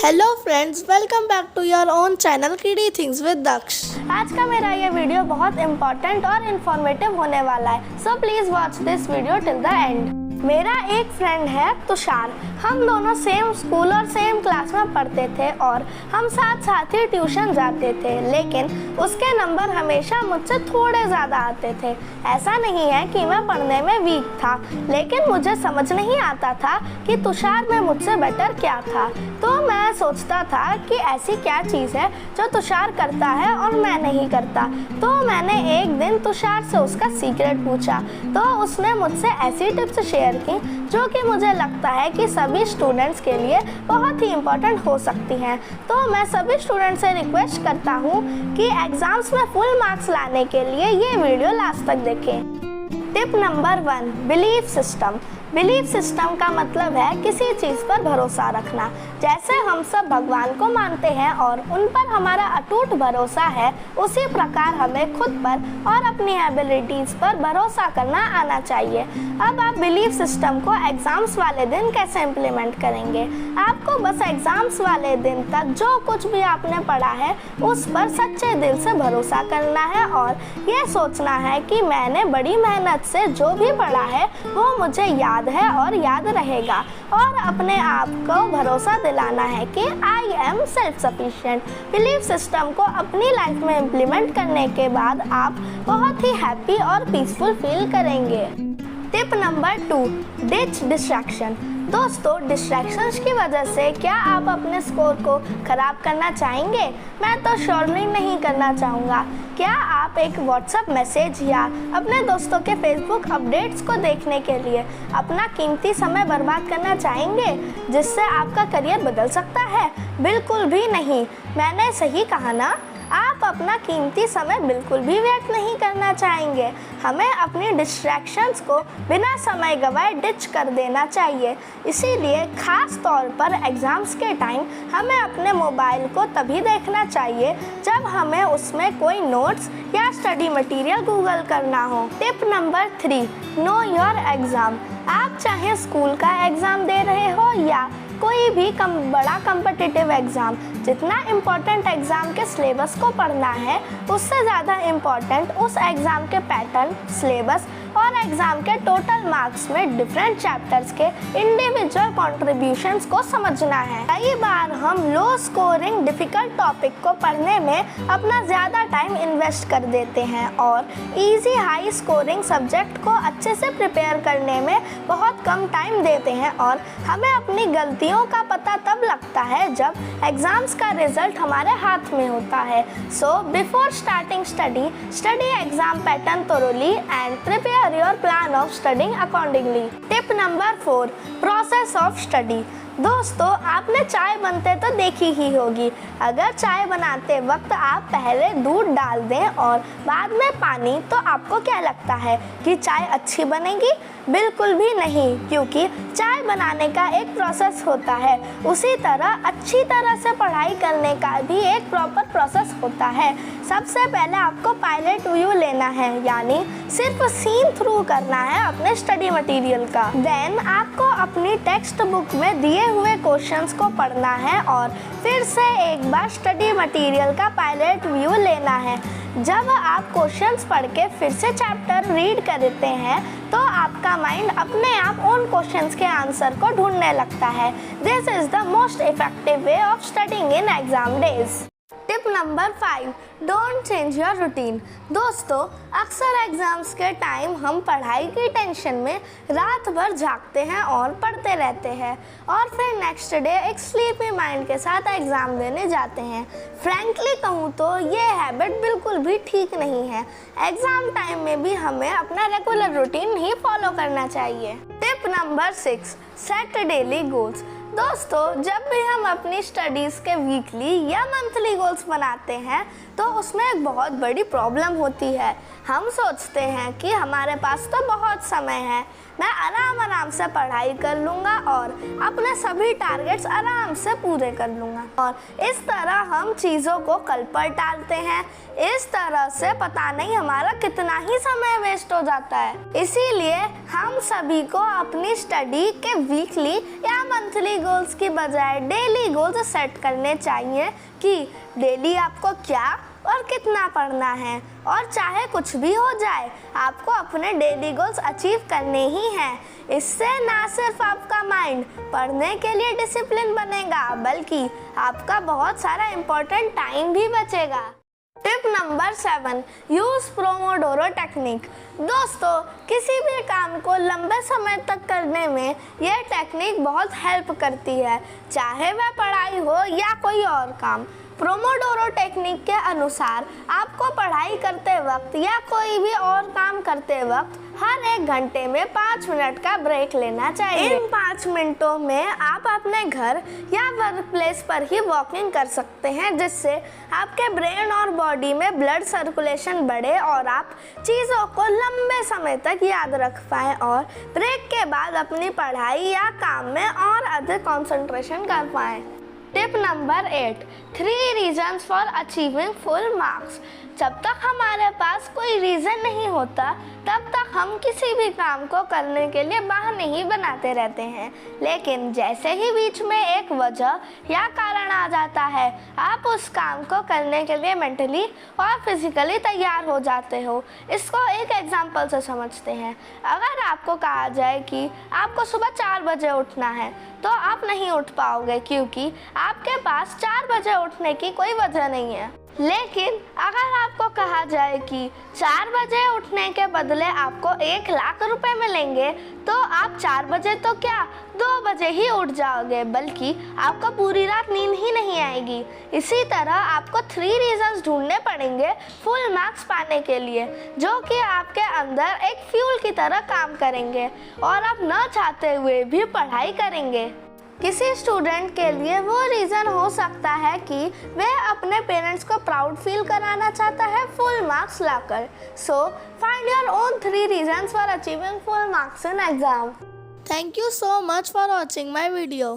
Hello friends, welcome back to your own channel kiddy things with Daksh. आज का मेरा ये वीडियो बहुत इंपॉर्टेंट और इन्फॉर्मेटिव होने वाला है, so please watch this video till the end. मेरा एक फ्रेंड है तुषार। हम दोनों सेम स्कूल और सेम क्लास में पढ़ते थे और हम साथ साथ ही ट्यूशन जाते थे, लेकिन उसके नंबर हमेशा मुझसे थोड़े ज़्यादा आते थे। ऐसा नहीं है कि मैं पढ़ने में वीक था, लेकिन मुझे समझ नहीं आता था कि तुषार में मुझसे बेटर क्या था। तो मैं सोचता था कि ऐसी क्या चीज़ है जो तुषार करता है और मैं नहीं करता। तो मैंने एक दिन तुषार से उसका सीक्रेट पूछा, तो उसने मुझसे ऐसी टिप्स शेयर की जो कि मुझे लगता है कि सभी स्टूडेंट्स के लिए बहुत ही इम्पोर्टेंट हो सकती हैं। तो मैं सभी स्टूडेंट्स से रिक्वेस्ट करता हूँ कि एग्ज़ाम्स में फुल मार्क्स लाने के लिए ये वीडियो लास्ट तक देखें। Tip number 1, belief system. Belief system का मतलब है किसी चीज़ पर भरोसा रखना। जैसे हम सब भगवान को मानते हैं और उन पर हमारा अटूट भरोसा है, उसी प्रकार हमें खुद पर और अपनी एबिलिटीज़ पर भरोसा करना आना चाहिए। अब आप बिलीफ सिस्टम को एग्ज़ाम्स वाले दिन कैसे इम्प्लीमेंट करेंगे? आपको बस एग्ज़ाम्स वाले दिन तक जो कुछ भी आपने पढ़ा है उस पर सच्चे दिल से भरोसा करना है और ये सोचना है कि मैंने बड़ी मेहनत से जो भी पढ़ा है वो मुझे याद है और याद रहेगा, और अपने आप को भरोसा दिलाना है कि I am self sufficient. Belief system को अपनी लाइफ में इम्प्लीमेंट करने के बाद आप बहुत ही हैप्पी और पीसफुल फील करेंगे। Tip number 2, ditch distraction. दोस्तों, डिस्ट्रैक्शंस की वजह से क्या आप अपने स्कोर को ख़राब करना चाहेंगे? मैं तो श्योरली नहीं करना चाहूँगा। क्या आप एक व्हाट्सएप मैसेज या अपने दोस्तों के फेसबुक अपडेट्स को देखने के लिए अपना कीमती समय बर्बाद करना चाहेंगे, जिससे आपका करियर बदल सकता है? बिल्कुल भी नहीं। मैंने सही कहा ना? आप अपना कीमती समय बिल्कुल भी व्यर्थ नहीं करना चाहेंगे। हमें अपनी डिस्ट्रैक्शंस को बिना समय गंवाए डिच कर देना चाहिए। इसीलिए ख़ास तौर पर एग्ज़ाम्स के टाइम हमें अपने मोबाइल को तभी देखना चाहिए जब हमें उसमें कोई नोट्स या स्टडी मटेरियल गूगल करना हो। Tip number 3, know your exam. आप चाहे स्कूल का एग्ज़ाम दे रहे हो या कोई भी बड़ा कम्पिटिटिव एग्ज़ाम, जितना इम्पोर्टेंट एग्ज़ाम के सिलेबस को पढ़ना है उससे ज़्यादा इम्पोर्टेंट उस एग्ज़ाम के पैटर्न, सिलेबस और एग्ज़ाम के टोटल मार्क्स में डिफरेंट चैप्टर्स के इंडिविजुअल कॉन्ट्रीब्यूशंस को समझना है। कई बार हम लो स्कोरिंग डिफ़िकल्ट टॉपिक को पढ़ने में अपना ज़्यादा टाइम इन्वेस्ट कर देते हैं और इजी हाई स्कोरिंग सब्जेक्ट को अच्छे से प्रिपेयर करने में बहुत कम टाइम देते हैं, और हमें अपनी गलतियों का पता तब लगता है जब एग्ज़ाम्स का रिजल्ट हमारे हाथ में होता है। So before starting study exam pattern thoroughly and prepare your plan of studying accordingly. Tip number 4, process of study. दोस्तों, आपने चाय बनते तो देखी ही होगी। अगर चाय बनाते वक्त आप पहले दूध डाल दें और बाद में पानी, तो आपको क्या लगता है कि चाय अच्छी बनेगी? बिल्कुल भी नहीं, क्योंकि चाय बनाने का एक प्रोसेस होता है। उसी तरह अच्छी तरह से पढ़ाई करने का भी एक प्रॉपर प्रोसेस होता है। सबसे पहले आपको पायलट व्यू लेना है, यानी सिर्फ सीन थ्रू करना है अपने स्टडी मटेरियल का। देन आपको अपनी टेक्स्ट बुक में दिए हुए क्वेश्चंस को पढ़ना है और फिर से एक बार स्टडी मटेरियल का पायलट व्यू लेना है। जब आप क्वेश्चंस पढ़ के फिर से चैप्टर रीड करते हैं तो आपका माइंड अपने आप उन क्वेश्चंस के आंसर को ढूंढने लगता है। This is the most effective way of studying in exam days. Tip number 5, don't change your routine. दोस्तों, अक्सर एग्ज़ाम्स के टाइम हम पढ़ाई की टेंशन में रात भर जागते हैं और पढ़ते रहते हैं और फिर नेक्स्ट डे एक स्लीपी माइंड के साथ एग्ज़ाम देने जाते हैं। फ्रैंकली कहूँ तो ये हैबिट बिल्कुल भी ठीक नहीं है। एग्ज़ाम टाइम में भी हमें अपना रेगुलर रूटीन ही फॉलो करना चाहिए। Tip number 6, set daily goals. दोस्तों, जब भी हम अपनी स्टडीज़ के वीकली या मंथली गोल्स बनाते हैं तो उसमें एक बहुत बड़ी प्रॉब्लम होती है। हम सोचते हैं कि हमारे पास तो बहुत समय है, मैं आराम से पढ़ाई कर लूँगा और अपने सभी टारगेट्स आराम से पूरे कर लूँगा, और इस तरह हम चीज़ों को कल पर टालते हैं। इस तरह से पता नहीं हमारा कितना ही समय वेस्ट हो जाता है। इसीलिए हम सभी को अपनी स्टडी के वीकली या मंथली गोल्स की बजाय डेली गोल्स सेट करने चाहिए कि डेली आपको क्या और कितना पढ़ना है, और चाहे कुछ भी हो जाए आपको अपने डेली गोल्स अचीव करने ही हैं। इससे ना सिर्फ आपका माइंड पढ़ने के लिए डिसिप्लिन बनेगा, बल्कि आपका बहुत सारा इम्पोर्टेंट टाइम भी बचेगा। Tip number 7, use pomodoro technique. दोस्तों, किसी भी काम को लंबे समय तक करने में यह टेक्निक बहुत हेल्प करती है, चाहे वह पढ़ाई हो या कोई और काम। प्रोमोडोरो टेक्निक के अनुसार आपको पढ़ाई करते वक्त या कोई भी और काम करते वक्त हर 1 घंटे में 5 मिनट का ब्रेक लेना चाहिए। इन 5 मिनटों में आप अपने घर या वर्क प्लेस पर ही वॉकिंग कर सकते हैं, जिससे आपके ब्रेन और बॉडी में ब्लड सर्कुलेशन बढ़े और आप चीज़ों को लंबे समय तक याद रख पाएँ और ब्रेक के बाद अपनी पढ़ाई या काम में और अधिक कंसंट्रेशन कर पाएँ। Tip number 8, 3 reasons for achieving full marks. जब तक हमारे पास कोई रीज़न नहीं होता तब तक हम किसी भी काम को करने के लिए बहाने ही बनाते रहते हैं, लेकिन जैसे ही बीच में एक वजह या कारण आ जाता है आप उस काम को करने के लिए मेंटली और फिजिकली तैयार हो जाते हो। इसको एक एग्जांपल से समझते हैं। अगर आपको कहा जाए कि आपको सुबह 4 बजे उठना है तो आप नहीं उठ पाओगे, क्योंकि आपके पास 4 बजे उठने की कोई वजह नहीं है। लेकिन अगर आपको कहा जाए कि 4 बजे उठने के बदले आपको 1 लाख रुपए मिलेंगे तो आप 4 बजे तो क्या 2 बजे ही उठ जाओगे, बल्कि आपको पूरी रात नींद ही नहीं आएगी। इसी तरह आपको 3 रीजंस ढूंढने पड़ेंगे फुल मार्क्स पाने के लिए, जो कि आपके अंदर एक फ्यूल की तरह काम करेंगे और आप न चाहते हुए भी पढ़ाई करेंगे। किसी स्टूडेंट के लिए वो रीज़न हो सकता है कि वह अपने पेरेंट्स को प्राउड फील कराना चाहता है full marks locker. So find your own 3 reasons for achieving full marks in exam. Thank you so much for watching my video.